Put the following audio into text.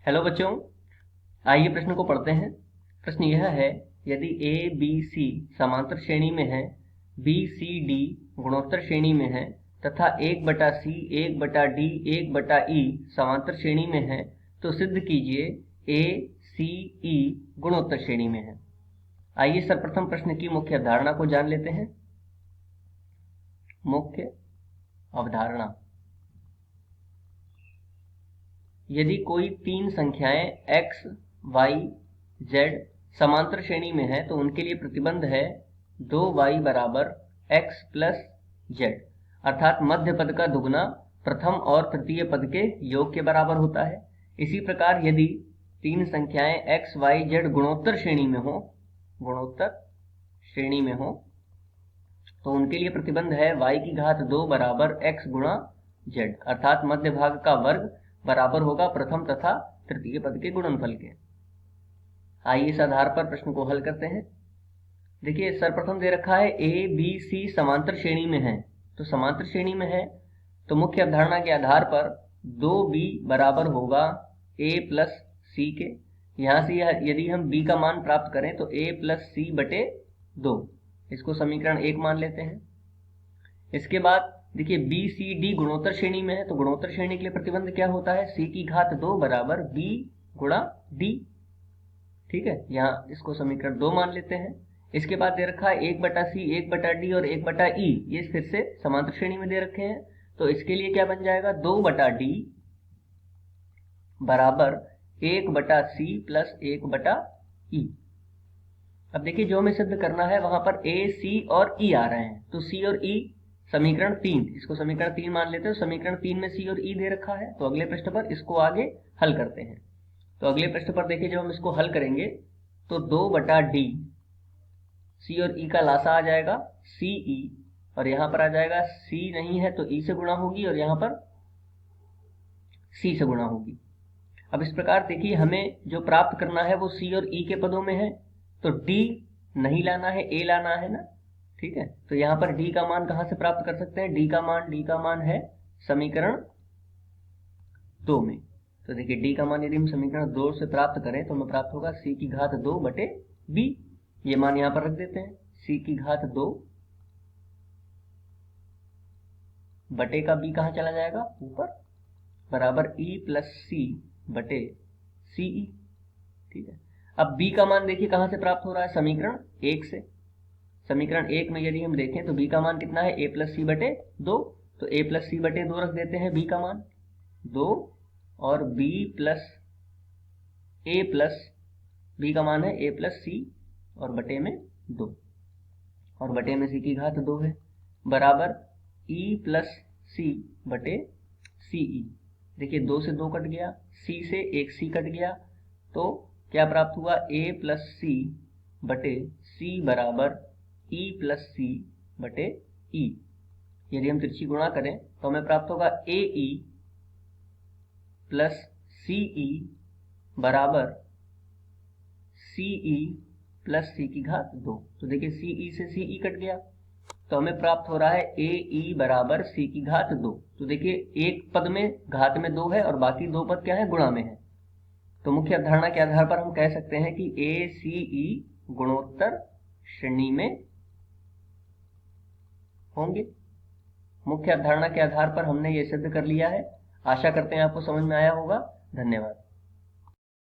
Hello बच्चों, आइए प्रश्न को पढ़ते हैं। प्रश्न यह है, यदि ए बी सी समांतर श्रेणी में है, बी सी डी गुणोत्तर श्रेणी में है तथा 1/c 1/d 1/e समांतर श्रेणी में है, तो सिद्ध कीजिए ए सी ई गुणोत्तर श्रेणी में है। आइए सर्वप्रथम प्रश्न की मुख्य अवधारणा को जान लेते हैं। मुख्य अवधारणा, यदि कोई तीन संख्याएं x, y, z समांतर श्रेणी में है तो उनके लिए प्रतिबंध है 2y बराबर x प्लस z, अर्थात मध्य पद का दुगना प्रथम और तृतीय पद के योग के बराबर होता है। इसी प्रकार यदि तीन संख्याएं x, y, z गुणोत्तर श्रेणी में हो तो उनके लिए प्रतिबंध है y की घात 2 बराबर x गुणा z, अर्थात मध्य भाग का वर्ग बराबर होगा प्रथम तथा तृतीय पद के गुणनफल के। आइए इस आधार पर प्रश्न को हल करते हैं। देखिए, सर्वप्रथम दे रखा है ए बी सी समांतर श्रेणी में है, तो समांतर श्रेणी में है तो मुख्य अवधारणा के आधार पर 2b बराबर होगा a प्लस सी के। यहाँ से यदि हम b का मान प्राप्त करें तो a प्लस सी बटे 2, इसको समीकरण 1 मान लेते हैं। इसके बाद देखिए बी सी डी गुणोत्तर श्रेणी में है, तो गुणोत्तर श्रेणी के लिए प्रतिबंध क्या होता है, c की घात 2 बराबर b गुणा d। ठीक है, यहाँ इसको समीकरण 2 मान लेते हैं। इसके बाद दे रखा है 1/c 1/d और 1/e, ये फिर से समांतर श्रेणी में दे रखे हैं, तो इसके लिए क्या बन जाएगा 2/d बराबर 1/c प्लस 1/e। अब देखिए, जो हमें सिद्ध करना है वहां पर a, c और e आ रहे हैं, तो c और e समीकरण 3, इसको समीकरण 3 मान लेते हैं। समीकरण 3 में c और e दे रखा है, तो अगले पृष्ठ पर इसको आगे हल करते हैं। तो अगले पृष्ठ पर देखिए, जब हम इसको हल करेंगे तो 2/d c और e का लासा आ जाएगा ce, और यहाँ पर आ जाएगा c नहीं है तो e से गुणा होगी और यहाँ पर c से गुणा होगी। अब इस प्रकार देखिए, हमें जो प्राप्त करना है वो c और e के पदों में है, तो d नहीं लाना है, a लाना है ना। ठीक है, तो यहाँ पर d का मान कहाँ से प्राप्त कर सकते हैं, d का मान है समीकरण 2 में। तो देखिए, d का मान यदि हम समीकरण 2 से प्राप्त करें तो हमें प्राप्त होगा c की घात 2 बटे b। ये मान यहाँ पर रख देते हैं, c की घात 2 बटे का b कहाँ चला जाएगा ऊपर, बराबर e प्लस c बटे ce। ठीक है, अब b का मान देखिए कहाँ से प्राप्त हो रहा है, समीकरण 1 से। समीकरण 1 में यदि हम देखें तो b का मान कितना है, a प्लस सी बटे 2, तो a प्लस सी बटे 2 रख देते हैं b का मान 2, और b का मान है a प्लस सी और बटे में 2, और बटे में c की घात 2 है, बराबर e प्लस सी बटे ce। देखिए 2 से 2 कट गया, c से एक c कट गया, तो क्या प्राप्त हुआ, a प्लस सी बटे c बराबर e प्लस सी बटे e। यदि हम तिरछी गुणा करें तो हमें प्राप्त होगा ae प्लस ce बराबर ce प्लस c की घात 2। तो देखिए ce से ce कट गया, तो हमें प्राप्त हो रहा है ae बराबर c की घात 2। तो देखिए एक पद में घात में 2 है और बाकी दो पद क्या है, गुणा में है। तो मुख्य अवधारणा के आधार पर हम कह सकते हैं कि ace गुणोत्तर श्रेणी में होंगे। मुख्य अवधारणा के आधार पर हमने ये सिद्ध कर लिया है। आशा करते हैं आपको समझ में आया होगा। धन्यवाद।